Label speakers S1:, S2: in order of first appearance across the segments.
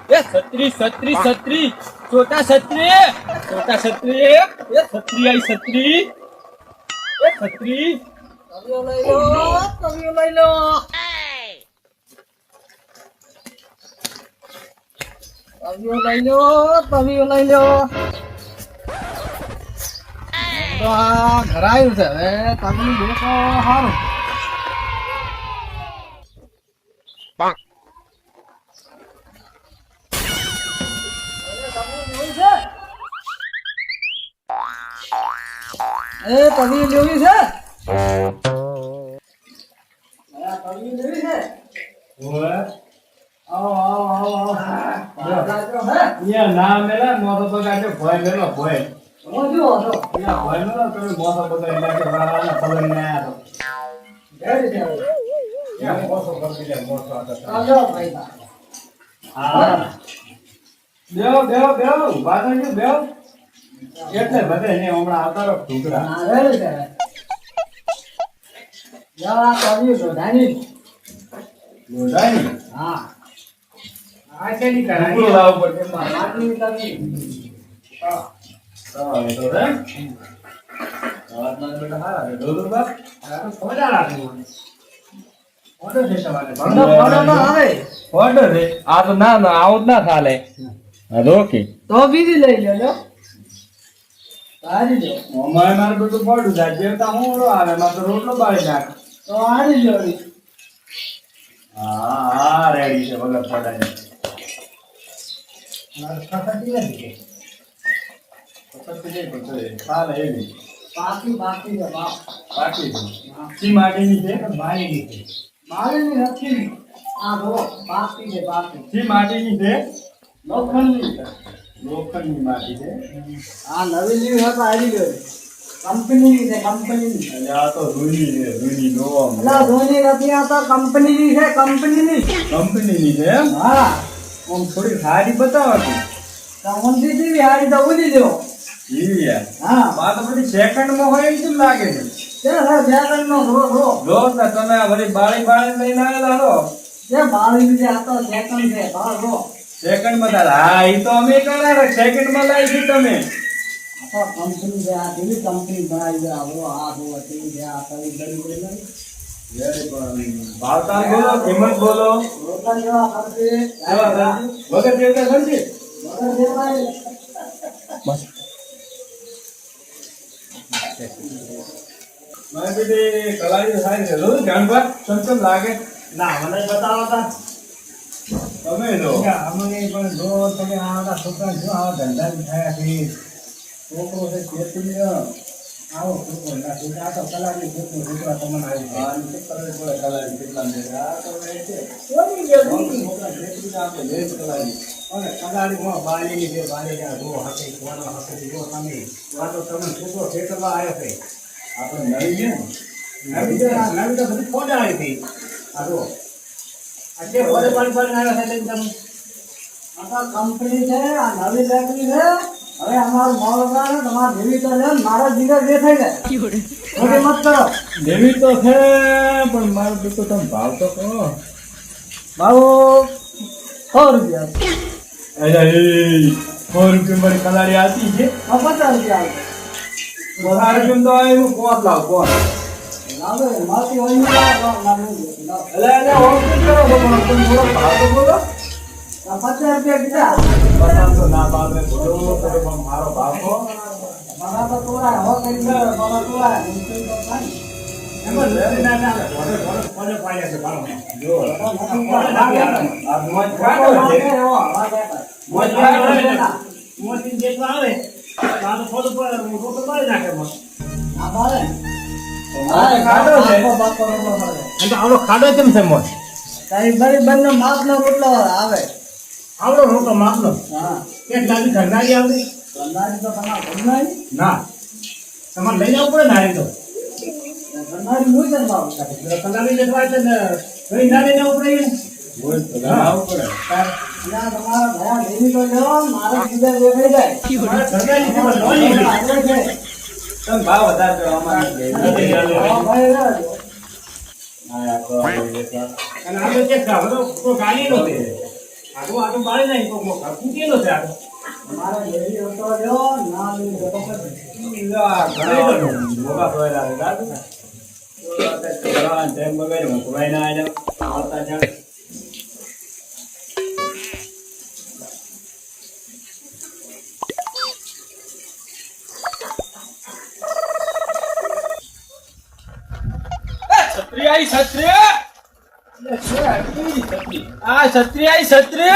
S1: ये छतरी छतरी छतरी छोटा छतरी ये छतरी आई छतरी ये छतरी
S2: તવિયો લઈ લો તવિયો લઈ લો તો આ ઘરાયું છે હવે તમે દેખો સારું એ તવી લેવી છે તવી લેવી છે
S1: ओए
S2: આવો
S1: ये नाम मेरा मोटो तो काटे भय मेलो भय
S2: હું જો હતો
S1: या भय मेलो तो मोटो तो इला के वाला पलन ना तो
S2: રેડી છે
S1: या मोटो कर दिले मोटो आता
S2: ચાલો ભાઈ
S1: हां देव बादल जो देव એટલે બધે ને હમણાં આવતારો ઢુકડા
S2: હા રેડી છે જા તવી જોડાની
S1: લોડાઈ
S2: હા
S1: આ કેની કરાઈ લાવ પડે માં
S2: આટલી તવી
S1: હા એ તો રે આવાજ ના બેટા હારા રે દોદર બાપ આ તો ખોડા રાખી ઓર્ડર છે તમારે
S2: ફોટો તો આવે
S1: ઓર્ડર રે આ તો ના ના આવું જ ના ચાલે હા રોકી
S2: તો બીજી લઈ લેજો સારી જો
S1: અમારે મારે બધું પડું જાય જેતા હું રો આવે મારે તો રોટલો બાળી નાખ
S2: તો આરી જોડી
S1: હા રેડી છે વગર પડાય
S2: મારે ફટાટી નથી
S1: પકડ કે બધે ચાલે એવી
S2: બાકી છે બાપ
S1: બાકી સી માટીની છે
S2: મારી છે મારી નથી આ રો બાકી છે
S1: સી માટીની છે
S2: લોખંડની છે
S1: લોખંડની માટી છે
S2: આ નવી લીવ હતા આવી ગયો કંપનીની છે કંપનીની
S1: અને આ તો રૂની છે રૂની નોમ
S2: અલા ધોની નથી આ તો કંપનીની છે કંપનીની
S1: કંપનીની છે એમ
S2: હા
S1: આમ થોડી સારી બતાવો તું
S2: કંપની જેવી હારી તો ઉડી દો
S1: ઈ યાર
S2: હા
S1: આ તો બધી સેકન્ડમાં હોય એમ લાગે છે
S2: તે સર બેગન નો રો
S1: જો ને તમે આ બધી બાળી લઈને આવેલા છો
S2: તે બાળી બીજે આ તો સેકન્ડ છે બાર રો
S1: સેકન્ડમાં તાર હા ઈ તો અમે કરાવે સેકન્ડમાં લાવી છે તમે
S2: આ તો કંપની છે આ કેવી કંપની બનાવી છે આ રો આ રો તેવી છે આ કઈ બની
S1: ભાવતાલ બોલો કિંમત બોલો
S2: રોટલા જેવા કરશે
S1: વગર દેવતા કરશે
S2: મગર દેવાય
S1: મારે બેટી કલાઈ સારી છે જો જાણવા સંતમ લાગે
S2: ના મને બતાવો તા
S1: તમે જો
S2: અમને પણ જો તમે આ છોકરા જો આ ધંધા થયા છે છોકરો છે ખેતી આવો છોકરો ના છોકરા તો કલાની છોકરો તમને આવી
S1: આ નીચે કરે પડે કલાઈ કેટલા દે આ તો એ છે
S2: કોની ગયો
S1: છોકરા ખેતી આપે લે કલાઈ
S2: અને કલાડીમાં બાળીની છે બાળી રો હકે કોનો હકે જો તમે આ તો તમે છોકરો ખેતરમાં આવ્યો છે
S1: આપણે નડી ગયા
S2: નવી તો બધી ખોડા આવી હતી આ રો આજે ભલે પાણી આવ્યા છે એકદમ આ કંપની છે આ નવી ફેક્ટરી છે હવે અમારું મોલકા ને તમારા જેવી તો છે મારા જીગર જે થઈ જાય થોડી મત કરો
S1: દેવી તો છે પણ મારો દીકરો તમે ભાવ તો કહો
S2: મારું 100 રૂપિયા
S1: અરે 100 રૂપિયા મારી કલાડી આતી છે
S2: 50 રૂપિયા
S1: વધારે કેમ તો આવ્યું કોણ લાવ કોણ
S2: લાવે માથી હોય ને લાવ
S1: એટલે ઓમ કરો પણ થોડો ભાવ તો બોલો
S2: 50 રૂપિયા કીધા
S1: પસંદ તો ના ભાવે બોલો તો પણ મારો ભાવ તો
S2: મારા તો તોડા હો કરી દે મારા તોડા મુશ્કેલ તો થાય
S1: એમાં લેરી ના ના
S2: કોને પાડ્યા છે ભાવ
S1: જો આ મોજ
S2: કાઢો
S1: કાઢો છે
S2: મોજ કાઢો મોજી જેટલા આવે તારો થોડું પર રોટો પાડી નાખે મત આ બારે
S1: મોજ કાઢો છે
S2: અને આવડો ખાડો કેમ છે મોજ તારી બરી બંને માપનો રોટલો આવે આવડો રોટલો માપનો હા કેટલાની ઘરનારી આવતી ઘરનારી તો તમારા ઘરનારી ના તમારે લઈ જવું પડે નારી તો ઘરનારી હું છે બાબુ ઘરનારી લેવા છે ને ઘણી નારી ને ઉપડે
S1: મોજ તો આવું પડે
S2: ના તમારા ભયા દેવી તો લેવો મારા બીજા દેખાઈ જાય મારા ઘરનારી ખબર લોની છે
S1: તમે ભાવ વધારે કરો અમારે
S2: ભાઈ રહેજો
S1: આ તો
S2: અને આપણે ચેક કરો તો ગાડી નો દે આટલું બાળી નાખી તો મોટા કૂટેલો છે આ તો.
S3: મારા લેવી હતો લ્યો, ના લેવી હતો પછી.
S2: મોટા સોયલા છે દાદુ. ટાઈમ બગાડ્યો મોકલાઈ ના આવ્યા આવતા જાણે.
S1: છત્રી આઈ છત્રી આ છત્રી આઈ છત્રી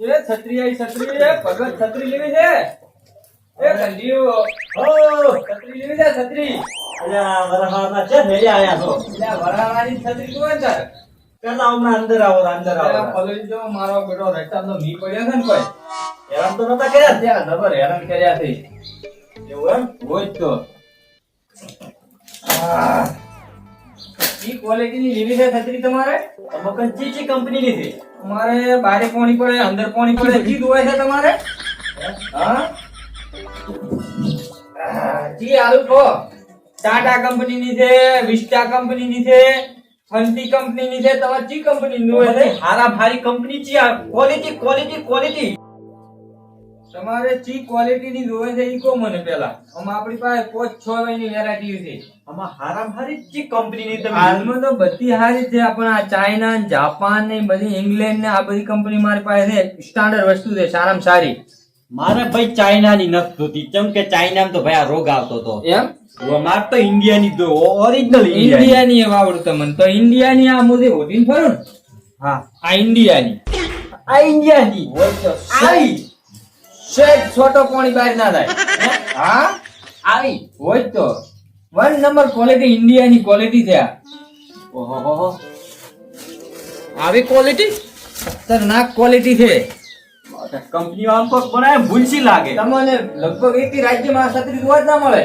S1: એ છત્રી આઈ છત્રી ભગત છત્રી લેવી છે એ કંડીઓ ઓ છત્રી લેવી છે છત્રી
S2: અલ્યા વરહાના છે મેળે આયા છો.
S1: એટલે વરાવાની છત્રી કોણ છે
S2: પેલા હમણાં અંદર આવો અંદર આવો.
S1: પલળી જો મારો બેટો રસ્તા તો મી પડ્યો છે ને કોઈ
S2: હેરાન તો નતા કર્યા.
S1: ત્યાં જબર હેરાન કર્યા છે
S2: એવું એમ?
S1: હોય જ તો ઈ ક્વોલિટીની લેવી છે છત્રી તમારે
S2: તમે કઈ ચીચી કંપનીની છે?
S1: તમારે બારે પાણી પડે અંદર પાણી પડે ચીજ હોય છે તમારે હા જી આલુ કહો ટાટા કંપનીની છે વિસ્ટા કંપનીની છે ફંટી કંપનીની છે તમારે ચી કંપનીની હોય છે
S2: હારા ભારી કંપની છે આ. Quality quality quality.
S1: તમારે ચી ક્વોલિટીની હોય છે ઈ કહો મને પેલા આમાં આપણી પાસે 5-6 ની વેરાયટી છે
S2: આમાં હારા ભારી ચી કંપનીની તમે
S1: હાલમાં તો બધી હારી છે પણ આ ચાઇના ને જાપાન ને બધી ઇંગ્લેન્ડ ને આ બધી કંપની મારી પાસે છે સ્ટાન્ડર્ડ વસ્તુ છે સારામાં સારી
S2: મારે ભાઈ ચાઇનાની નથી જોતી. ચમ કે ચાઇનામાં તો ભાઈ આ રોગ આવતો હતો.
S1: એમ
S2: મારે તો ઇન્ડિયાની જો ઓરિજિનલ
S1: ઇન્ડિયાની વાવડું તમને તો ઇન્ડિયાની આ મુદે ઓઢીને ફરું ને
S2: હા
S1: આ ઇન્ડિયાની
S2: આ ઇન્ડિયાની
S1: હોય તો
S2: આવી
S1: સેજ છોટો પાણી બહાર ના થાય હા
S2: આવી
S1: હોય તો 1 નંબર ક્વોલિટી ઇન્ડિયાની ક્વોલિટી છે આ
S2: ઓહો આવી ક્વોલિટી
S1: ખતરનાક ક્વોલિટી છે
S2: કંપનીઓ આમ તો બનાવે ભૂલસી લાગે.
S1: તમને લગભગ એક રાજ્યમાં આ છત્રી જોવા જ ના મળે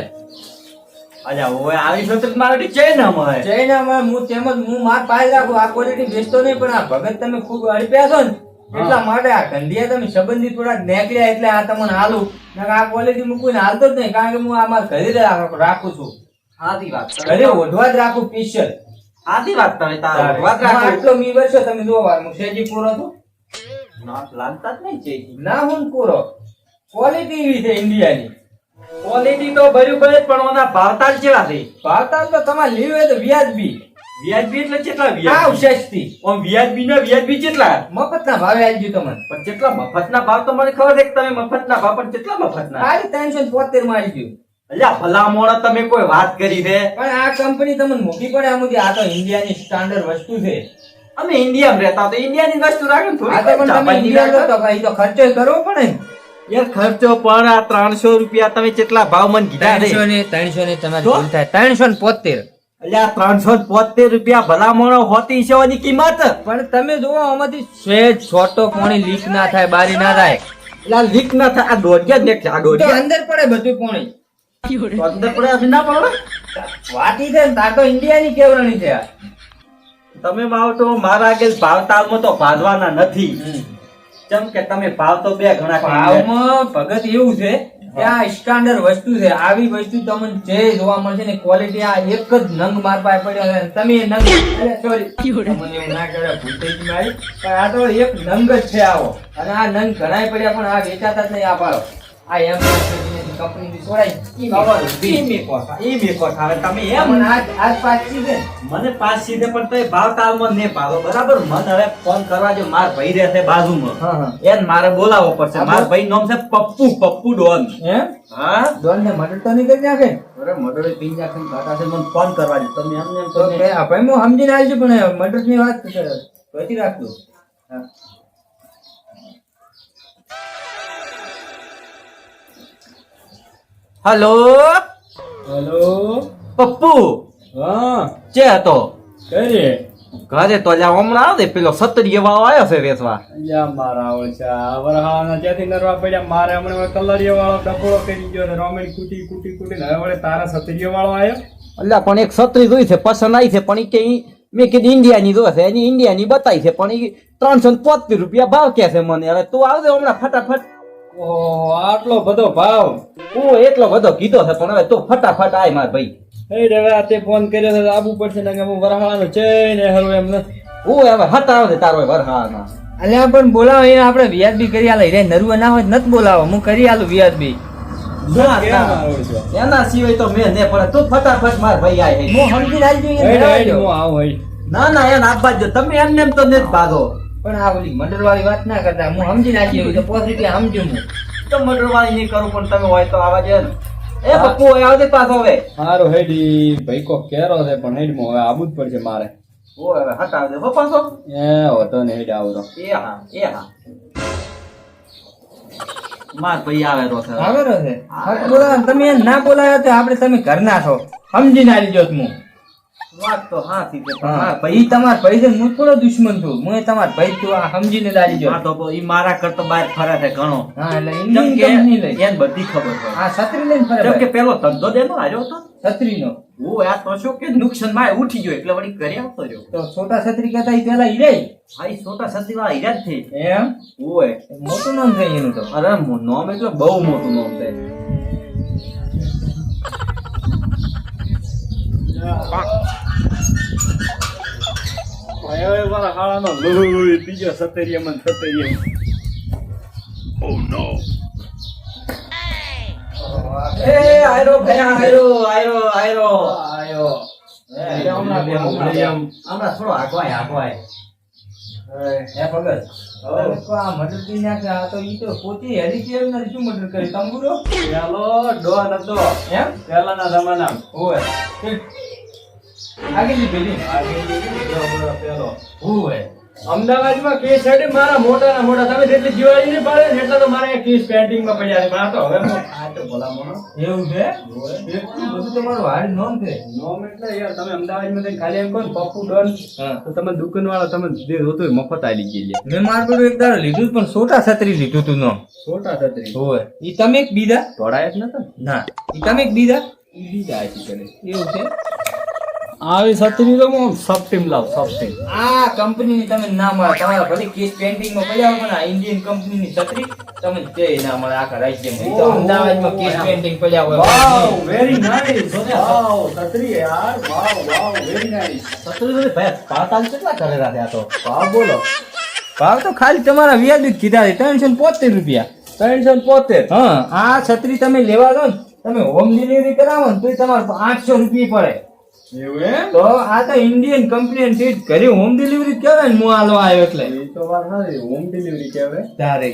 S2: અચ્છા ઓય આવી સતત મારે ચાઇનામાં હે.
S1: ચાઇનામાં હું તેમજ હું માર પાસે રાખું આ ક્વોલિટી બેચતો નહીં પણ આ ભગત તમે ખૂબ અડપ્યા છો ને એટલા માટે આ ગંધિયા તમે સંબંધી થોડાક નીકળ્યા એટલે આ તમને હાલું નકર આ ક્વોલિટી મૂકીને હાલતો જ નહીં કારણ કે હું આ મારા ઘરે રાખું છું
S2: સાદી વાત
S1: ઘરે ઓઢવા જ રાખું સ્પેશિયલ
S2: સાદી વાત તમે તાર વાત રાખો.
S1: આટલો મી વર્ષો તમે જોવો વાર હું સેજી પૂરો છું
S2: ના લાગતા જ નહીં છે.
S1: ના હું પૂરો ક્વોલિટી એવી છે ઇન્ડિયાની
S2: ક્વોલિટી તો બર્યું બને પણ ઓના ભાવતાલ કેવા છે?
S1: ભાવતાલ તો તમારે લેવી હોય તો વ્યાજબી
S2: વ્યાજબી એટલે કેટલા
S1: આવ
S2: વ્યાજબી?
S1: સસ્તી
S2: ઓમ વ્યાજબી ના વ્યાજબી કેટલા?
S1: મફતના ભાવે આલજો તમને
S2: પણ કેટલા મફતના ભાવ તો મને ખબર છે કે તમે મફતના ભાવ પણ કેટલા મફતના?
S1: ખાલી 372 માં આલજો
S2: અલ્યા ભલા મોણા તમે કોઈ વાત કરી છે?
S1: પણ આ કંપની તમને મોટી પડે આમ આ તો ઇન્ડિયાની સ્ટાન્ડર્ડ વસ્તુ છે
S2: અમે ઇન્ડિયામાં રહેતા તો ઇન્ડિયાની વસ્તુ રાખે ને
S1: આ તો
S2: થોડી
S1: પણ તમે ઇન્ડિયા તો ભાઈ તો ખર્ચો કરવો પડે ને
S2: યાર ખર્ચો પણ આ 300 રૂપિયા તમે કેટલા ભાવ મને કીધા છે?
S1: 300 ને તમારી ભૂલ થાય 372
S2: અલ્યા 372 રૂપિયા ભલા મોણો હોતી છે ઓની કિંમત.
S1: પણ તમે જુઓ આમાંથી સહેજ છોટો પાણી લીક ના થાય બારી ના થાય
S2: અલ્યા લીક ના થાય આ દોઢિયા જ ને આ
S1: તો
S2: દોઢિયા
S1: અંદર પડે બધું પાણી
S2: તો અંદર પડે આપી ના પડે.
S1: વાટી છે ને તાર તો ઇન્ડિયાની કેવરણી છે આ
S2: તમે વાવ તો મારા આગળ ભાવતાલમાં તો ભાજવાના નથી. જેમ કે તમે ભાવ તો બે ગણા કરી દે.
S1: ભાવમાં ભગત એવું છે કે આ સ્ટાન્ડર્ડ વસ્તુ છે આવી વસ્તુ તમને જે જોવા મળશે ને ક્વોલિટી આ એક જ નંગ માર પાસે પડ્યો છે તમે એ નંગ સોરી મને એવું ના કરે ભૂલ થઈ ગઈ મારી પણ આ તો એક નંગ જ છે આવો અને આ નંગ ઘણાય પડ્યા પણ આ વેચાતા જ નહીં આ પાડો આ એમ કંપનીની છોડાઈ
S2: ઈ મેકો થાવે તમે એમ
S1: એમ આજ પાછી છે
S2: મને પાસ સીધે પણ તો ભાવતાલમાં ને ભાવો બરાબર. મને હવે ફોન કરવા જો માર ભાઈ રહેશે બાજુમાં
S1: હા
S2: એને મારે બોલાવવો પડશે. માર ભાઈ નામ છે પપ્પુ પપ્પુ ડોન.
S1: એમ
S2: હા
S1: ડોન ને મદદ તો નહીં કરી નાખે
S2: અરે મડોળે પીન નાખે કાકા છે મને ફોન કરવા દે તમે એમ એમ
S1: તો
S2: તો
S1: કે આ ભાઈ હું સમજીને આવજો પણ મદદ ની વાત પછી રાખજો હા
S2: હેલો
S1: હેલો
S2: પપ્પુ
S1: હા
S2: ચે હતો
S1: કઈ
S2: ઘરે તો અલ્યા હમણાં આવે પેલો સત્રીય વાળો આવ્યો છે વેચવા.
S1: અલ્યા મારા ઓળછા વરહાના જ્યાંથી નરવા પડ્યા મારે હમણાં કલરિયો વાળો ડફોળો કરી ગયો ને રોમેન કુટી કુટી કુટી હવે વળે તારા સત્રીયો વાળો આવ્યો
S2: અલ્યા પણ એક છત્રી જોઈ છે પસંદ આવી છે પણ ઈ કે મેં કીધું ઇન્ડિયાની જોશે એની ઇન્ડિયાની બતાવી છે પણ ઈ 375 રૂપિયા ભાવ કે છે મને. હવે તું આવજે હમણાં ફટાફટ.
S1: ઓહો આટલો બધો ભાવ
S2: હું એટલો બધો કીધો છે પણ હવે તું ફટાફટ આય માર ભાઈ.
S1: એ હવે આ તે ફોન કર્યો છે આબુ પડશે ને કે હું વરહાવાનું છે ને હરું એમ નથી
S4: હું હવે હટાવ દે તારો વરહાના
S1: અલ્યા પણ બોલાવો એ આપણે વ્યાજબી કરી આલે રે નરવા ના હોય નત બોલાવો હું કરી આલું વ્યાજબી
S4: એના સિવાય તો મેં ને પડે તું ફટાફટ માર ભાઈ આય
S1: હું સમજી નાખજો
S4: ના ના એને આપવા જ તમે એમને એમ તો ને જ ભાગો
S1: પણ આ ઓલી મંડળ વાળી વાત ના કરતા હું સમજી નાખી તો 5 રૂપિયા સમજુ હું
S4: તો મટરવાળી નહીં કરું પણ તમે હોય તો આવા જ એ પપ્પુ હોય આવજે પાછો હવે
S2: હારું હેડી ભાઈ કો કેરો છે પણ હેડમાં હવે આવું જ પડશે મારે
S4: ઓ હવે હટાવ દે હો પાછો
S2: એ હોતો ને હેડ આવરો
S4: એ હા માર ભાઈ આવે રો છે
S1: આવે છે હક બોલાવો તમે એને ના બોલાવ્યા તો આપણે તમે ઘરના છો સમજી ના લીજો હું
S4: વાત તો હાથી છે પણ
S1: હા
S4: માર
S1: ભાઈ તમાર ભાઈ છે હું થોડો દુશ્મન છું હું તમાર ભાઈ છું આ સમજીને લારી જો
S4: હા તો ઈ મારા કરતો બહાર ફરે છે ઘણો
S1: હા એટલે
S4: જેમ કે
S1: ઇન્ડિયન કંપની લઈ
S4: એને બધી ખબર છે
S1: આ છત્રી લઈને ફરે
S4: જેમ કે
S1: ભાઈ.
S4: પેલો ધંધો દેનો આવ્યો હતો
S1: છત્રીનો
S4: ઓ આ તો શું કે નુકસાન માં ઉઠી ગયો એટલે વળી કરી આવતો રહ્યો
S1: તો છોટા છત્રી કહેતા ઈ પેલા ઈ રે
S4: આ ઈ છોટા સતી વાળા હીરા જ થઈ
S1: એમ
S4: ઓય
S1: મોટું નામ છે એનું તો
S4: અરે નામ એટલે બહુ મોટું નામ છે
S2: હવે મારા હાળાનો લોહી બીજો સતરિયમ અને સતરિયમ
S4: એ આયરો ભાઈ આયરો
S1: આયો
S4: હમણાં થોડો આગવાય
S1: હે ભગત હવે તો આ મટર કી નાખે આ તો ઈ તો પોતી હેડી કેમ નથી શું મટર કરી તંબુરો
S2: ચાલો ડોન હતો
S1: એમ
S2: પહેલાના જમાનામાં
S1: ઓય આગળની પેલી
S2: પેલો
S1: ઓય
S2: અમદાવાદમાં કેસ હેડે મારા મોટા તમે જેટલી દિવાળી નહીં પાડે ને એટલા તો મારા કેસ પેન્ટિંગમાં પડ્યા છે પણ આ તો હવે આ તો ભલામણો
S1: એવું છે એટલું બધું તમારું હારી નોમ છે
S2: નોમ એટલે યાર તમે અમદાવાદમાં જઈને ખાલી એમ કહો ને પપ્પુ ડોન
S1: હા
S2: તો તમે દુકાનવાળા તમે જે જોતું હોય મફત આલી ગઈ
S1: મેં મારું પેલું એક દાડો લીધું પણ છોટા છત્રી લીધું તું નો
S2: છોટા છત્રી
S1: ઓય ઈ તમે એક બીજા
S2: ધોળાય જ નતા
S1: ના ઈ તમે એક બીજા
S2: ઈ બીજા આખી કરે
S1: એવું છે
S2: આવી છત્રી તો હું સપ્ટીમ લાવ સપ્ટીમ
S1: આ કંપનીની તમે ના મળે તમારા ભલે કેસ પેન્ટિંગમાં પડ્યા હોય પણ આ ઇન્ડિયન કંપનીની છત્રી તમને તે ના મળે આખા રાજ્યમાં ઈ તો અમદાવાદમાં કેસ પેન્ટિંગ પડ્યા હોય
S2: વાવ વેરી નાઈસ વાવ છત્રી યાર વાવ વેરી નાઈસ
S4: સત્તરી ભાઈ પાતાલ કેટલા કરેલા છે આ તો
S2: વાવ બોલો
S1: ભાવ તો ખાલી તમારા વ્યાજ જ કીધા છે 375 રૂપિયા
S2: 375
S1: હા આ છત્રી તમે લેવા દો ને તમે હોમ ડિલિવરી કરાવો ને તો તમારે 800 રૂપિયા પડે
S2: એવું એમ
S1: તો આ તો ઇન્ડિયન કંપની સીટ ઘરે હોમ ડિલિવરી કહેવાય ને હું આલો આવ્યો એટલે
S2: એ તો વાત નથી હોમ ડિલિવરી કહેવાય
S1: તારે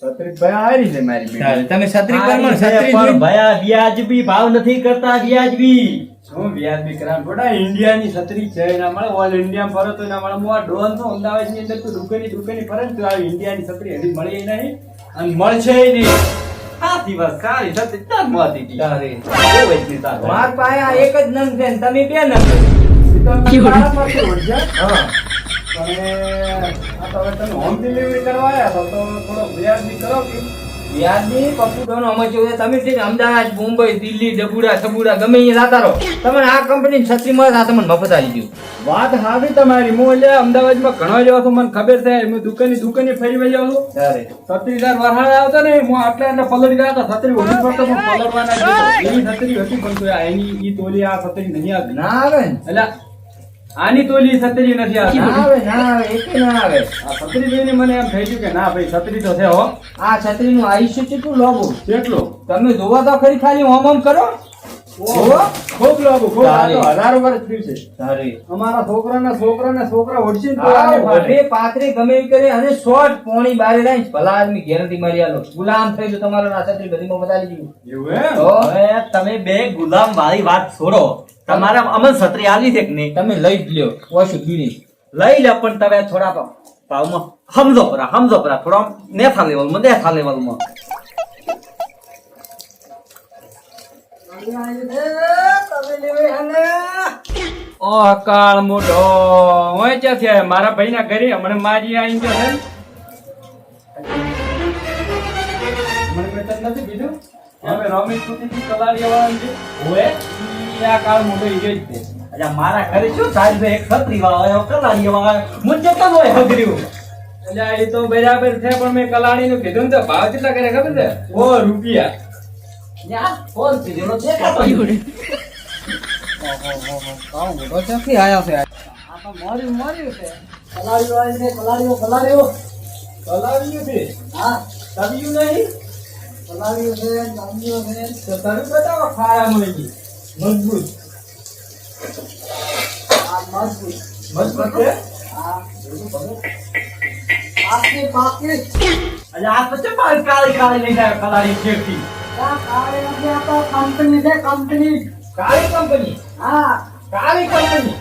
S2: છત્રી ભાઈ આવી છે મારી
S1: તારે તમે છત્રી પર
S4: પણ
S1: છત્રી
S4: ભાઈ આ વ્યાજબી ભાવ નથી કરતા વ્યાજબી
S2: હું વ્યાજબી કરાવ થોડા ઇન્ડિયાની છત્રી છે ના મળે ઓલ ઇન્ડિયા ફરો તો ના મળે હું આ ડોન તો અમદાવાદ ની અંદર તો દુકાની ફરે ને તો આ ઇન્ડિયાની છત્રી હજી મળી નહીં અને મળશે નહીં
S4: સાચી વાત સારી છત્રી તાર મળતી હતી
S1: તારે
S4: બહુ વૈચી તાર ભાઈ.
S1: માર પાસે આ એક જ નંગ છે ને તમે બે નંગ
S2: એ તો તમે મારા પાસે ઓળખે.
S1: હા
S2: અને આ તો હવે તમે હોમ ડિલિવરી કરવા આવ્યા છો તો થોડો વ્યાજબી કરો કે
S1: વ્યાજની પપ્પુ ડોનો અમે છે તમે છે ને અમદાવાદ મુંબઈ દિલ્હી ડબુડા સબુડા ગમે અહીંયા જાતા રહો તમે આ કંપની છત્રી મળે આ તમને મફત આવી ગયું
S2: વાત હાવી તમારી હું એટલે અમદાવાદમાં ઘણો જવા છું મને ખબર છે હું દુકાને ફરી વળ્યો છું
S1: તારે
S2: 36,000 વરહાડ આવતા ને હું આટલા પલટ ગયા હતા છત્રી ઓછી પડતો હું પલટવાના ગયો એની છત્રી હતી પણ તો એની ઈ તોલી આ છત્રી નહીં આવતી
S1: ના આવે ને
S2: એટલે આની તોલી છત્રી નથી આવતી
S1: ના આવે ના આવે એકે ના આવે
S2: આ છત્રી જોઈને મને એમ થઈ ગયું કે ના ભાઈ છત્રી તો છે હો
S1: આ છત્રીનું આયુષ્ય કેટલું લાંબુ
S2: કેટલો
S1: તમે જોવા તો ખરી ખાલી હોમ કરો
S2: ઓહો, ખૂબ લાંબુ ખૂબ આ તો
S1: તારી.
S2: 1000 વર્ષ થયું છે
S1: તારે
S2: અમારા છોકરા ઓળખી ને તો
S1: આ
S2: આને ફાટે.
S1: વઢે પાથરે ગમે એવી કરે અને શોર્ટ પોણી બારે લાઈન ભલા આદમી ગેરંટી મારી આલો ગુલામ થઈ જો તમારો આ છત્રી બધીમાં બતાવી દીધું
S2: એવું એમ?
S1: તો
S4: હવે તમે બે ગુલામ વાળી વાત છોડો તમારે અમન છત્રી આલી છે કે નહીં
S1: તમે લઈ જ લ્યો ઓછું પીડી
S4: લઈ લે પણ તમે થોડા ભાવમાં સમજો પરા થોડા નેથા લેવલમાં
S2: ઓ કાળ મોટો ઓય ક્યાંથી આયા? મારા ભાઈના ઘરે હમણાં મારી આઈ ગયો છે મને કોઈ તને નથી કીધું હવે રમેશ કુટીથી કલાડી આવવાનું છે
S4: ઓએ
S2: ઈ આ કાળ મોટો ઈ જ છે
S4: અચ્છા મારા ઘરે શું સાહેબ ભાઈ એક છત્રી વાળો કલાડી વાળો મુજે તો હોય હગર્યું
S2: એટલે એ તો બરાબર છે પણ મેં કલાડીનું કીધું ને તો ભાવ કેટલા કરે ખબર છે ₹100
S4: યાર ફોન કીધેલો છે કાતો
S1: મોટો ચોથી આયા છે
S4: આ
S3: મોર્યું છે. કલાડીઓ આવી છે, કલાડીઓ.
S2: કલાવીયું છે
S3: હા,
S2: તવિયું નહીં
S3: કલાડીઓ છે, નાનીઓ છે.
S2: તો તવી બતાવો ખારા મળી મજબૂત
S3: આ મજબૂત.
S2: મજબૂત છે
S3: હા. પાકી.
S4: અને આ તો ચપાલ કાળી કાળી લઈને આવ્યો કલાડી શેરથી.
S3: આ કાળી નથી, આ તો કંપની છે, કંપની.
S2: કાળી કંપની
S3: હા,
S2: કાળી કંપની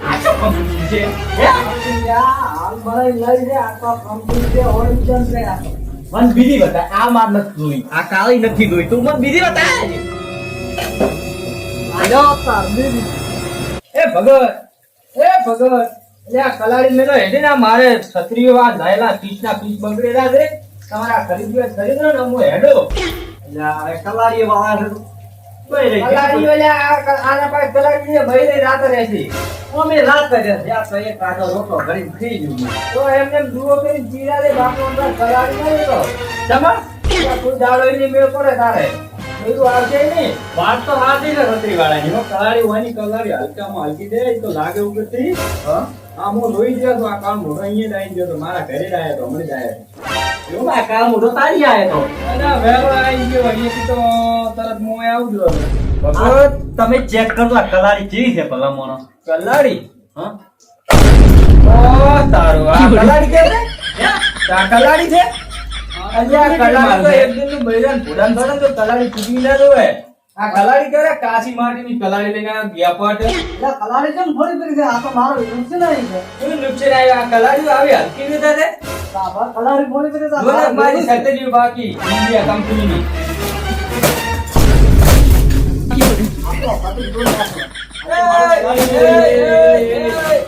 S4: આ શું કંપની છે હે?
S3: કંપની આ હાલ ભરાઈ લઈ છે. આ તો કંપની છે, ઓરિજિનલ છે આ તો.
S4: મને બીજી બતાય આ માર નથી જોઈ આ કાળી નથી જોઈ તું મને બીજી બતાય
S3: આયો તાર બીજી.
S1: એ ભગત એટલે આ કલાડી મેલો હેડે ને મારે છત્રીઓ આ લાયેલા પીસના પીસ બગડેલા છે તમારા ખરીદ્યો ખરીદો ને હું હેડો
S4: એટલે આ કલાડી વાળા કોઈ રહી
S1: કલાડી આના પાસે કલાડી ને ભાઈ ને રાત રહેશે
S4: અમે રાત કરે છે આ તો એક કાઢો રોટલો કરીને ખાઈ ગયું
S1: તો એમને દુઓ કરી જીરા દે બાપુ અંદર કલાડી ના લેતો તમાર તું જાડો એની મેળ પડે તારે બધું આવશે નહીં
S2: વાત તો સાચી ને રત્રી વાળાની હો કલાડી હોયની કલાડી હલકામાં હલકી દે તો લાગે ઉપરથી હા આ હું જોઈ ગયો તો આ કામ મોટો અહીંયા જ આવી ગયો તો મારા ઘરે જ આવ્યો તો હમણાં જ આવ્યો
S4: એવું આ કામ મોટો તારી આયો તો
S2: અને વહેલો આવી ગયો અહીંયાથી તો તરત હું આવજો
S4: ભગવત તમે ચેક કરો આ કલાડી કેવી છે ભલા મોનો
S1: કલાડી
S4: હા
S1: ઓ તારું આ કલાડી કે આ કલાડી છે અલ્યા કલાડી તો એક દિન નું બૈરાન ભોડાન ભરે તો કલાડી ચૂકી ના જોવે આ કલાડી કરે કાચી માટીની કલાડી લઈને આવ્યો ગ્યાપટ
S3: એટલે કલાડી કેમ થોડી કરી છે? આ તો મારો નુકસાન આવી છે.
S1: શું નુકસાન આવ્યું આ કલાડી આવી હલકી રીતે છે
S3: બાબા, કલાડી થોડી કરી છે. આ
S1: જોને
S3: મારો
S1: મારી
S3: નુકસાન.
S1: સત્તરી બાકી ઇન્ડિયા કંપનીની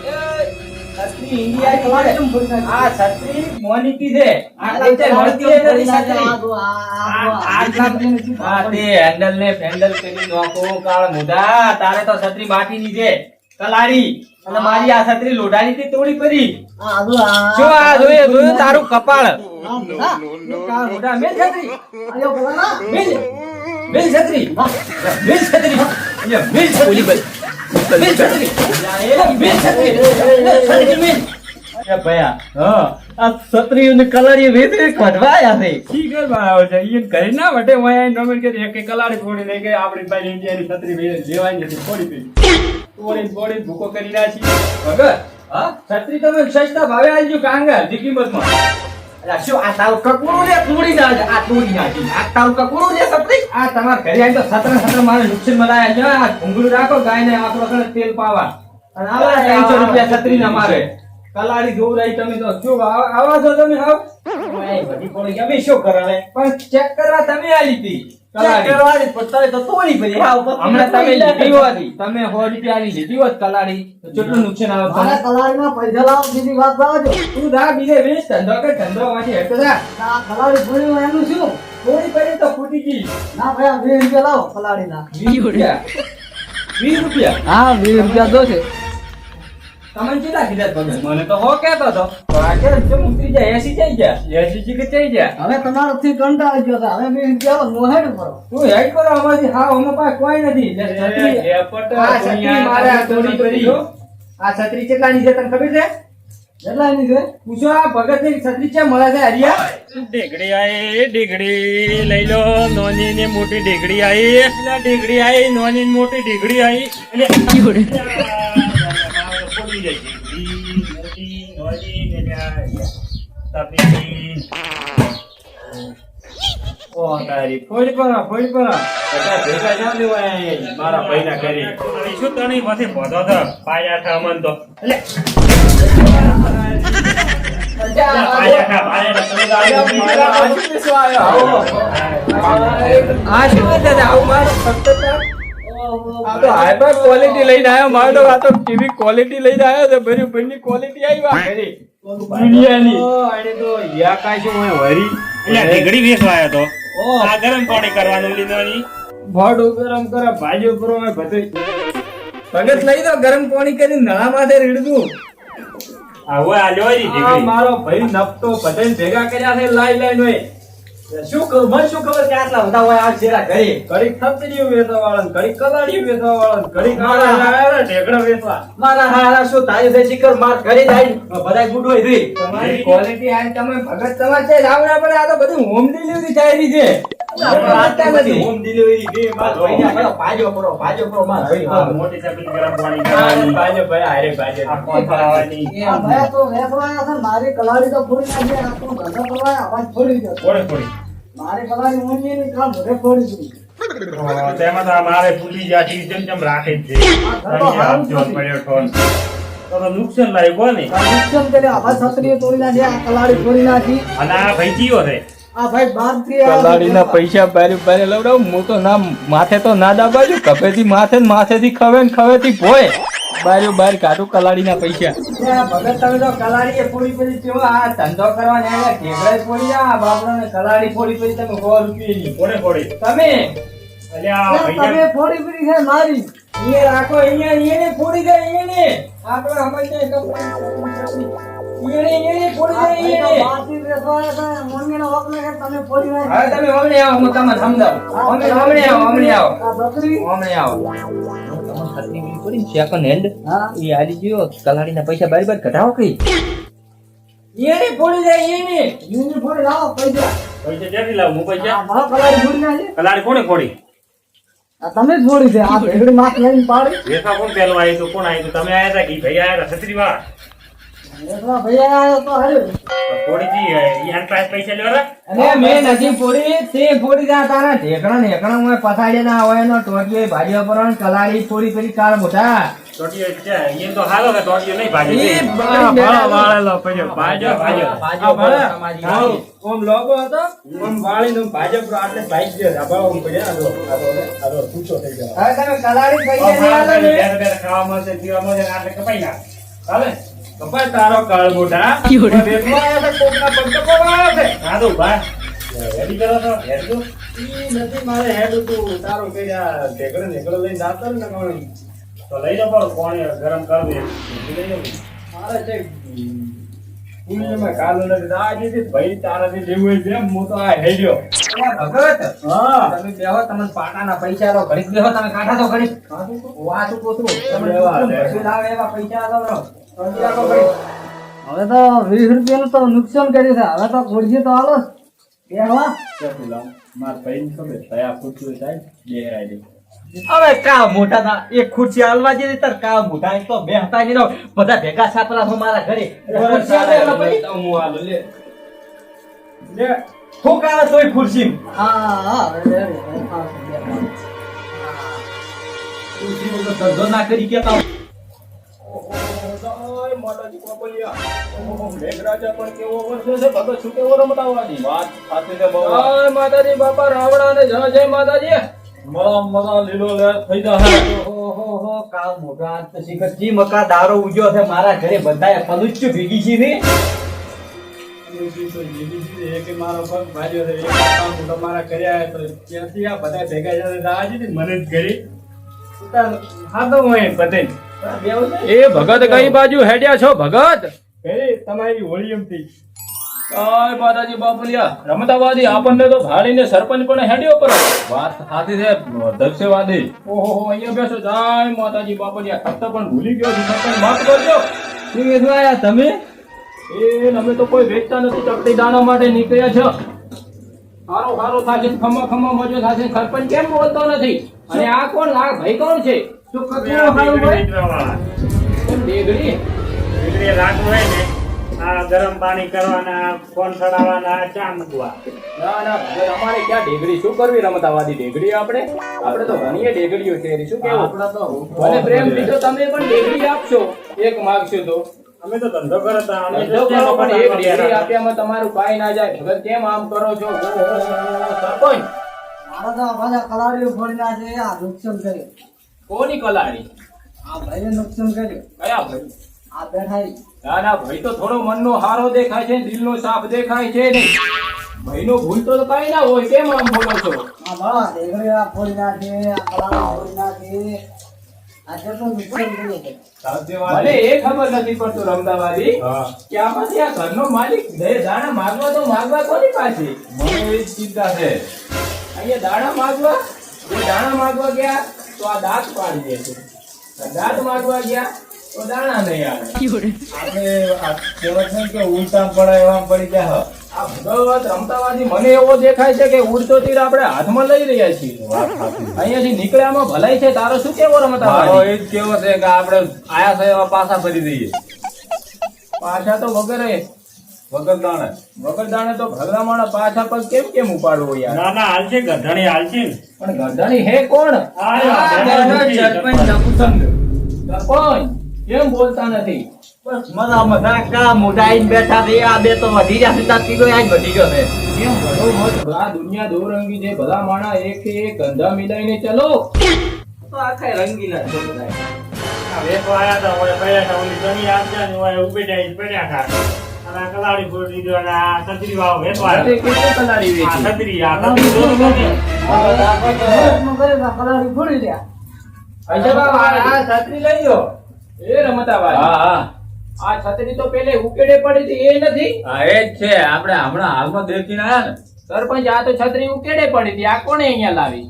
S1: છત્રી ઇન્ડિયાની છે. આ છત્રી મોનીકી છે આટલા તે મળતી નથી છત્રી આ તે હેન્ડલ ને ફેન્ડલ કરી નોખો કાળ મુઢા તારે તો છત્રી માટીની છે કલાડી અને મારી આ છત્રી લોઢાની થી તોડી પડી શું આ જોયું તારું કપાળ કાળ મુઢા મેલ છત્રી
S3: આયો કલાડા.
S1: મિલ મિલ છત્રી મિલ છત્રી મિલ છત્રી મિલ છત્રી મિલ છત્રી મિલ
S4: એ ભયા હા આ છત્રીઓ ને કલાડીઓ વેચી કઢવાયા છે
S2: ઠીક જ બનાવો છે ઈ ઘરે ના વટે હોય નોમેન કે એક કલાડી ફોડી લઈ ગઈ આપણી પાસે ઇન્ડિયાની છત્રી લેવાની નથી ફોડી બોડી ભૂકો કરી નાખી
S1: ભગત હા છત્રી તમે સસ્તા ભાવે આલજો કાંગા દી કિંમતમાં
S4: અલા શું આ તારું કકુડું ને તોડી નાખે આ તોડી નાખી આ તારું કકુડું ને છત્રી
S1: આ તમારા ઘરે આવીને તો સત્ર મારે નુકસાન મલાયા છે આ ઘૂંઘરું રાખો ગાયને આખો વખત તેલ પાવા અને આવા 300 રૂપિયા છત્રી ના મારે કલાડી જોવરાઈ તમે તો શું આવા છો તમે હાવ
S4: ઓય બધી પડી ગઈ અમે શું કરાવે
S1: પણ ચેક કરવા તમે આલી હતી કલાડી
S4: કરવાની પત્તાવે તો તોડી પડી હા ઉપર
S1: હમણાં તમે લીધી હોત તમે 100 રૂપિયાની લીધી હોત કલાડી તો કેટલું નુકસાન આવે
S3: મારે
S1: તમને?
S3: કલાડીમાં પૈસા લાવો, બીજી વાત લાવજો.
S1: તું દા બીજે વેચ ધંધો કે ધંધો માંથી હેઠો દા
S3: આ કલાડી ફોડી હોય એનું શું?
S1: થોડી પડી તો ફૂટી ગઈ
S3: ના ભાઈ, આ 20 રૂપિયા લાવો કલાડીના.
S1: 20 રૂપિયા 20 રૂપિયા
S3: હા, 20 રૂપિયા દો છે.
S1: તમને કેટલા કીધા પગે મને તો હો કહેતો હતો તો આ કેમ ચમ ઉતરી જાય 80 થઈ ગયા 80 જી કે થઈ ગયા
S3: હવે તમારાથી કંટાળી ગયો છે. હવે 20 રૂપિયા આલો, મોહેડ કરો.
S1: તું હેડ કરો અમારી હા અમે પાસે કોઈ નથી એટલે છત્રી- આ છત્રી મારે આ થોડી પડી હો. આ છત્રી કેટલાની છે તને ખબર છે
S3: કેટલાની છે?
S1: પૂછો આ ભગત ની છત્રી છે મળે છે હરિયા
S2: ઢેગડી આઈ ઢેગડી લઈ લો નોની ને મોટી ઢેગડી આઈ એટલે ઢેગડી આઈ નોની ને મોટી ઢેગડી આઈ એટલે પડી જાય ઢેગડી મોટી નોની ને તપી ઓ તારી ફોડ પરા બધા ભેગા જાવ દેવા મારા ભાઈના ઘરે શું તણી માંથી ભોધો તો પાયા ઠા મન તો એટલે પાયા ઠા
S1: આ શું છે આવું મારો ફક્ત આ તો હાઈપર ક્વોલિટી લઈને આવ્યો મારો તો આ તો કેવી ક્વોલિટી લઈને આવ્યો છે ભરી ભરની ક્વોલિટી આવી આ ઘરે દુનિયાની
S2: આને તો યા કાઈ શું હોય વરી એટલે ઢીગડી વેચવા આવ્યો તો આ ગરમ પાણી કરવાનું લીધોની
S1: ભોડું ગરમ કરે ભાજીઓ કરો બધું ભગત લઈ દો ગરમ પાણી કરીને નળા માથે રેડતું
S2: આ હોય આ જોઈ
S1: આ મારો ભાઈ નપતો બધાને ભેગા કર્યા છે લાઈ હોય
S4: શું કરું મને શું ખબર કે આટલા બધા હોય આ શેરા ઘરે
S2: ઘડીક થપડીઓ વેચવા વાળા ને ઘડીક કલાડીઓ વેચવા વાળા ને ઘડીક આડા ઢેકડા વેચવા.
S4: મારા હારા શું તારી છે શિખર માર ઘરે જાય બધા ગુડ હોય રી
S1: તમારી ક્વોલિટી આ તમે ભગત તમારે છે લાવડા પડે. આ તો બધું હોમ ડિલિવરી થઈ રહી છે.
S4: હોમ ડિલિવરી બે બાદ ભાઈ આપણો ભાજો કરો માર ભાઈ
S2: આ મોટી ચકલી ગરમ પાણી કરવાની.
S1: ભાજો ભાઈ હારે ભાજો
S2: આ કોણ ખાવાની?
S3: આ ભાઈ તો વેચવાયા છે, મારી કલાડી તો પૂરી નાખી, આ તો ધંધો કરવાય, આવાજ છોડી દો.
S2: થોડી થોડી.
S3: મારી કલાડી ઊંચી ની કામ ભરે છોડી દીધી.
S2: તેમાં તો મારે ફૂટી જાતી જેમ રાખી જ છે. સમજી આપજો પડ્યો ઠોન. તો નુકસાન લાગ્યું કોને?
S3: આ નુકસાન કર્યા, આવાજ છત્રીએ તોડી નાખી, આ કલાડી છોડી નાખી.
S2: અને આ ભાઈ કયો છે?
S3: આ ભાઈ બારથી આ
S1: કલાડીના પૈસા બારે બારે લવડાવ. હું તો ના માથે તો ના દાબાજો. કપેથી માથે ને માથેથી ખવે ને ખવેથી ભોય. બારે બાર કાઢું કલાડીના પૈસા. ભગત તમે તો કલાડીએ ફોડી પડી કેવો આ ધંધો કરવા ને ઢેકડા ફોડી જા બાપડાને કલાડી ફોડી પડી તમે 100 રૂપિયાની
S2: કોને ફોડી?
S1: તમે
S2: અલ્યા આ ભાઈ
S3: તમે થોડી પડી છે મારી.
S1: એ રાખો અહીંયા એને ફોડી જાય એને આપણે સમજે એને ફોડી જાય એને.
S3: બારથી વેચવાયા છે, મમ્મીનો હક ને કે તમે ફોડી નાખી.
S1: હવે તમે હમણે આવો હું તમને સમજાવું. હમણે આવો.
S3: આ બકરી
S1: હમણે આવો. સેકન્ડ હેન્ડ
S3: હા
S1: એ હારી ગયો કલાડીના પૈસા બારી બાર કઢાવો કઈ એને ફોડી જાય એને.
S3: યુની ફોડી લાવો પૈસા.
S2: પૈસા ક્યાંથી લાવું હું પૈસા?
S3: આ મારા કલાડી છોડી નાખી.
S2: કલાડી કોને ફોડી?
S3: આ તમે જ છોડી છે. આ ભેગડી માથ લઈને પાડી.
S2: વેસા કોણ પેલું આવ્યું તું? કોણ આવ્યું તું? તમે આયા હતા કે ઈ ભાઈ આયા હતા છત્રી વાળા?
S3: વેચવા ભૈયા આવ્યો તો હાર્યો.
S2: ફોડી જી યાર પાસે પૈસા લેવાના?
S1: અને મેં નથી ફોડી તે ફોડી જા તારા ઢેકણા હું પથાડે ના હોય નો ટોટીઓ ભાજીઓ પર કલાડી ફોડી પેલી કાર મોટા
S2: ટોટીઓ છે એ તો હાલો કે ટોટીઓ નહીં ભાજી.
S1: ઈ
S2: આ ભાળો વાળેલો પડ્યો. ભાજો ભાજો.
S1: ભાજો ભાજો. ઓમ લોગો હતો ઓમ વાળીને ભાજો પર આટલે ભાઈ ગયો ધાબા ઓમ પડ્યા.
S2: આરો પૂછો થઈ ગયો.
S1: હવે તમે કલાડી પૈસા લઈ આલો ને
S2: બેર બેર ખાવા મળશે પીવા મળશે ને આટલે કપાઈ નાખ. ચાલે? કપાય તારો કાળ મોઢા. વેચવા આવ્યા છે કોકના પંચકો વાળા છે. હા તો ભાઈ રેડી કરો તો હેડ દો.
S1: ઈ નથી મારે હેડ તું તારો કે આ ઢેકડો નેકડો લઈને જાતો ને કોણ
S2: તો લઈ લો પણ કોણે ગરમ કરવું એ લઈ લો.
S1: મારે છે પુણ્યમાં કાલો નથી આજે ભાઈ તારાથી લેવું હોય છે હું તો આ હેડ્યો ભગત.
S2: હા
S1: તમે બેહો તમને પાટાના પૈસા લો ઘડીક બેહો તમે કાઢા તો ઘડીક વાતું પોતું તમે
S2: લેવા દે.
S1: ભેગું લાવે એવા પૈસા લો સમજી રાખો ઘડીક.
S3: હવે તો 20 રૂપિયાનું તો નુકસાન કર્યું છે. હવે તો ખોડજી તો હાલો બેહવા.
S2: માર ભાઈ ને ખબર થયા પૂછ્યું સાહેબ બેરાઈ દે.
S4: હવે કા મોટા ના એક ખુરશી હાલવા જઈ તાર કા મોટા એક તો બે હતા ની બધા ભેગા સાપલા છો મારા ઘરે ખુરશી હાલવા પડી
S1: હું આલો લે
S4: લે ઠોક આવે તોય ખુરશી
S3: હા હા હવે બેહવા.
S4: ખુરશી નો તો ધંધો ના કરી કેતા
S1: ઓય માતાજી કોપલિયા ઓહો મેઘરાજા પણ કેવો વર્ષે છે ભગત શું કેવો રમતાવાની વાત સાચી છે બહુ. ઓય માતાજી બાપા રાવણા ને જય માતાજી.
S2: મરા લીલો લે થઈ જા હે.
S4: ઓહો કા મોટા તો શિખરજી મકા દારો ઉજ્યો છે મારા ઘરે બધાય પલુચ્ચું ભેગી છે ને
S1: એક મારો પગ ભાજ્યો છે એક કામ મોટો મારા કર્યા તો ત્યાંથી આ બધા ભેગા જઈને રાજી ને મને જ કરી હા તો હું બધે એ ભગત કઈ બાજુ હેડ્યા છો ભગત? તમારી હોળી એમથી
S5: આય માતાજી બાપલિયા રમતાવાદી આપણને તો ભાડીને સરપંચ પણ હેડ્યો પર વાત સાચી છે દક્ષેવાદી ઓહો અહીંયા બેસો જાય માતાજી બાપલિયા ફક્ત પણ ભૂલી ગયો છું સરપંચ માફ કરજો
S1: શું કીધું આયા તમે?
S5: એ અમે તો કોઈ વેચતા નથી ચપટી દાણા માટે નીકળ્યા છો હારો હારો થાશે ખમા ખમા મજો થાશે સરપંચ કેમ બોલતો નથી અને આ કોણ આ ભાઈ કોણ છે શું કચરો ખાવું ભાઈ દેગડી
S2: દીકરી રાખવું હોય ને આ ગરમ પાણી કરવાના ફોન ચડાવવાના ચા મૂકવા.
S5: ના ના ભગત, અમારે ક્યાં ઢેગડી શું કરવી રમતાવાદી ઢેગડી આપણે તો ઘણીએ ઢેગડીઓ છે શું કેવું
S3: આપણા તો
S5: મને પ્રેમ દીધો તમે પણ ઢેગડી આપશો એક માગશો તો
S2: અમે તો ધંધો કરતા અમે
S5: ધંધો કરો પણ એક ઢેગડી આપ્યામાં તમારું કાંઈ ના જાય ભગત કેમ આમ કરો છો સરપંચ
S3: મારા તો બધા કલાડીઓ ફોડી નાખે. આ નુકસાન કર્યું.
S5: કોની કલાડી
S3: આ ભાઈને નુકસાન કર્યું.
S5: કયા ભાઈ
S3: આ બેઠા
S5: ના ના ભાઈ તો થોડો મનનો હારો દેખાય છે દિલનો સાફ દેખાય છે નહીં ભાઈનો ભૂલ તો કઈ ના હોય કેમ આમ બોલો છો
S3: આ બા ઢેગડી આ ફોડી નાખે. આ કલાડી ફોડી નાખે. આ કેટલું નુકસાન કર્યું છે.
S5: મને એ ખબર નથી પડતું રમતાવાદી કે આમાંથી આ ઘરનો માલિક દાણા માગવા તો માગવા કોની પાસે?
S1: મને એવી જ ચિંતા છે.
S5: અહીંયા દાણા માગવા, એ દાણા માગવા ગયા તો આ દાંત પાડી દે છે. દાંત માગવા ગયા તો દાણા નહીં આવે.
S1: આપણે આ કહેવત નહીં કે ઉલટા પડે એવા પડી ગયા.
S5: આ ભગવત રમતાવાદી મને એવો દેખાય છે કે ઉડતો તીર આપણે હાથમાં લઈ રહ્યા છીએ. અહીંયાથી નીકળ્યામાં ભલાઈ છે. તારો શું કેવો
S1: મારો
S5: રમતાવાદી?
S1: એ જ કેવો છે કે આપણે આયા છે એવા પાછા ફરી દઈએ
S5: પાછા તો વગર
S1: વગર
S5: દાણે તો ભગરામાના પાછા પગ કેમ ઉપાડવો યાર?
S2: ના ના હાલશે ગધણી હાલશે ને.
S5: પણ ગરદાની હે કોણ?
S1: સરપંચ નપુસંગ.
S5: સરપંચ કેમ બોલતા નથી?
S4: બસ મજા મજા કા મોઢા આઈને બેઠા છે. આ બે તો વધી ગયા છે. તાર તીરો આજ વધી ગયો છે.
S5: કેમ ભલો મત આ દુનિયા દોરંગી છે. ભલા માણા એક ગંધા મિલાઈને ચલો.
S4: તો આખા રંગીલા છે બધા.
S2: આ વેકો આયા હતા ઓલે પડ્યા હતા ઓલી જમી આપજા ને ઓય ઉભી જાય પડ્યા હતા. અને આ કલાડી ફોડી દીધો અને આ છત્રી વાળો વેકો
S5: રાતે
S2: આવ્યો.
S5: કેટલી કલાડી
S2: આ
S5: વેચી?
S2: છત્રી આ છત્રી દોરો નથી.
S3: દિવસમાં કરે તો કલાડી ફોડી લ્યા.
S5: અચ્છા બાબા,
S1: આ છત્રી લઈ લો.
S5: એ રમતાવાળી.
S1: હા
S5: આ છત્રી તો પેલે ઉકેડે પડી હતી એ નથી?
S1: હા એ જ છે. આપણે હમણાં હાલમાં દેખીને આયા ને.
S5: સરપંચ આ તો છત્રી ઉકેડે પડી હતી. આ કોણે અહીંયા લાવી?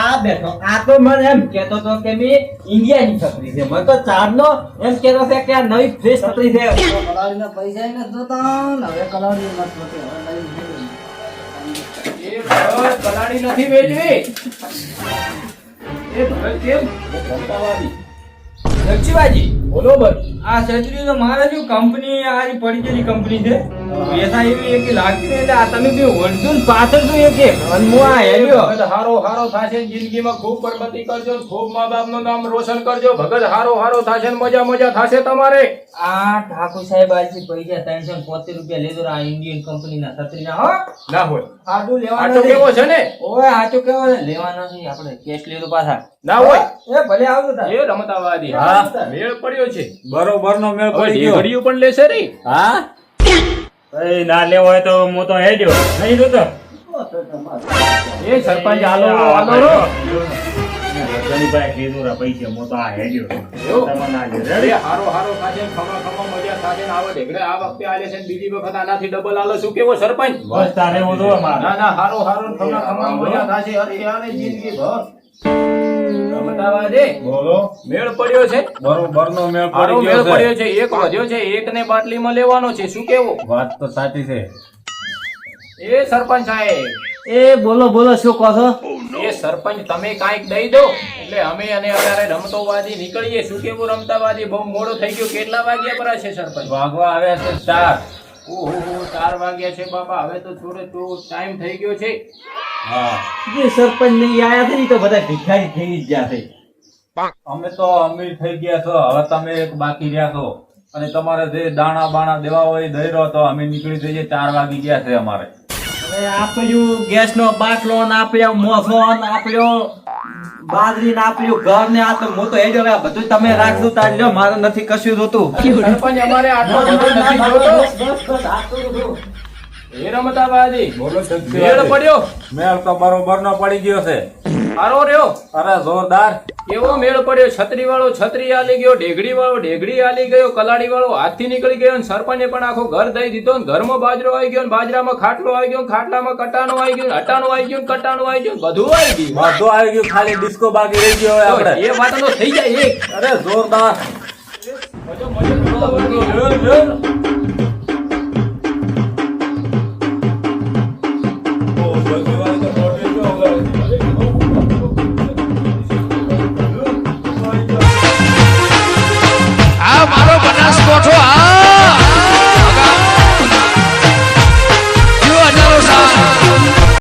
S4: આ બેઠો આ તો મને એમ કેતો તો કે મેં ઇન્ડિયાની છત્રી છે. મને તો ચારનો એમ કેતો છે કે આ નવી ફ્રેશ છત્રી છે.
S3: કલાડીના પૈસા ય નથી જોતા ને હવે કલાડી નથી જોતી. હવે લઈ જઈએ.
S5: એ ભગત કલાડી નથી વેચવી. એ ભગત કેમ? રમતાવાળી. લક્ષીબાજી બોલો ભાઈ.
S1: આ છત્રી તો મારે જો કંપની આ જે પડી ગયેલી કંપની છે. પૈસા એવી એક લાગતી નહીં. એટલે આ તમે બે વળજો ને પાછળ તો એક અનમો આ હેલ્યો.
S5: ભગત હારો થાશે જિંદગીમાં ખૂબ પ્રગતિ કરજો ને ખૂબ મા બાપનું નામ રોશન કરજો. ભગત હારો થાશે ને મજા થાશે તમારે.
S1: આ ઠાકોર સાહેબ આજથી પૈસા 375 રૂપિયા લેજો આ ઇન્ડિયન કંપનીના છત્રીના. હો
S5: ના હોય
S1: આટલું
S5: આ
S1: લેવાનું
S5: તો
S1: નથી.
S5: કેવો છે ને?
S1: ઓય આટલું કેવો છે? લેવાનો નથી. આપણે કેશ લીધો પાછા.
S5: ના હોય
S1: એ ભલે આવજો તાર.
S5: એ રમતાવાદી.
S1: હા.
S5: મેળ પડ્યો છે.
S1: બરોબર નો મેળ
S5: હવે
S1: પડી ગયો.
S5: ઢેગડીયું પણ લેશે રે.
S1: હા
S2: એ ના લેવો હોય તો હું તો હેડ્યો નહીં જોતો.
S5: એ સરપંચ આલો રો.
S2: ગણી ભાઈ કીધું રા પૈસા હું તો આ હેડ્યો.
S5: એવું?
S2: તમને આ લે.
S5: અરે હારો થાશે ને ખમા મજા થાશે ને આવા ઢેગડે આ વખતે આલે છે ને બીજી વખત આનાથી ડબલ આલો. શું કેવો સરપંચ?
S2: બસ તારે એવું જોવા મારે.
S5: ના હારો ને ખમા મજા થાશે. અરે યાર જિંદગી ભર રમતાવા દે.
S1: બોલો.
S5: મેળ પડ્યો છે.
S1: બરોબર નો મેળ
S5: હારો
S1: પડી
S5: મેળ
S1: ગયો
S5: પડ્યો
S1: છે.
S5: છે. એક વધ્યો છે. એક ને બાટલીમાં લેવાનો છે. શું કેવું?
S1: વાત તો સાચી છે.
S5: એ સરપંચ સાહેબ,
S4: એ બોલો શું કહો છો?
S5: એ સરપંચ તમે કાંઈક દઈ દો એટલે અમે અને અત્યારે રમતોવાદી નીકળીએ. શું કેવું રમતાવાદી? બહુ મોડો થઈ ગયો. કેટલા વાગ્યા પર છે સરપંચ?
S1: વાગવા આવ્યા છે 4.
S5: ઓહો 4 વાગ્યા છે બાબા. હવે તો થોડો ટાઈમ થઈ ગયો છે.
S1: હા
S4: જે સરપંચ નહીં આયા છે ને ઈ તો બધા ભિખારી થઈ જ ગયા છે.
S1: અમે તો અમીર થઈ ગયા છો. હવે તમે એક બાકી રહ્યા છો અને તમારે જે દાણા બાણા દેવા હોય એ દઈ રહ્યો તો અમે નીકળી જઈએ. 4 વાગી ગયા છે અમારે.
S4: હવે આપ્યું ગેસનો બાટલો ને આપ્યો મોસો ને આપ્યો બાજરી ને આપ્યું ઘર ને આ તો હું તો હેડ્યો હવે આ બધું તમે રાખજો તાર લ્યો. મારે નથી કશું જોતું.
S5: સરપંચ અમારે આટલો બધો નથી જોતો. એ રમતાવાદી
S1: બોલો
S5: મેળ પડ્યો.
S1: મેળ તો બરોબર નો પડી ગયો છે.
S5: હારો રહ્યો.
S1: અરે જોરદાર.
S5: કેવો મેળ પડ્યો? છત્રી વાળો છત્રી આલી ગયો, ઢેગડી વાળો ઢેગડી આલી ગયો, કલાડી વાળો હાથથી નીકળી ગયો, અને સરપંચે પણ આખો ઘર દઈ દીધો. ને ઘરમાં બાજરો આવી ગયો, ને બાજરામાં ખાટલો આવી ગયો, ને ખાટલામાં કટાનો આવી ગયો, ને હટાનો આવી ગયો, ને કટાનો આવી ગયો, ને બધું આવી ગયું.
S1: બધું આવી ગયું. ખાલી ડિસ્કો બાકી રહી ગયો હવે
S5: તો
S1: આપણે.
S5: એ વાતનો થઈ જાય એક.
S1: અરે જોરદાર.
S5: મજો મજો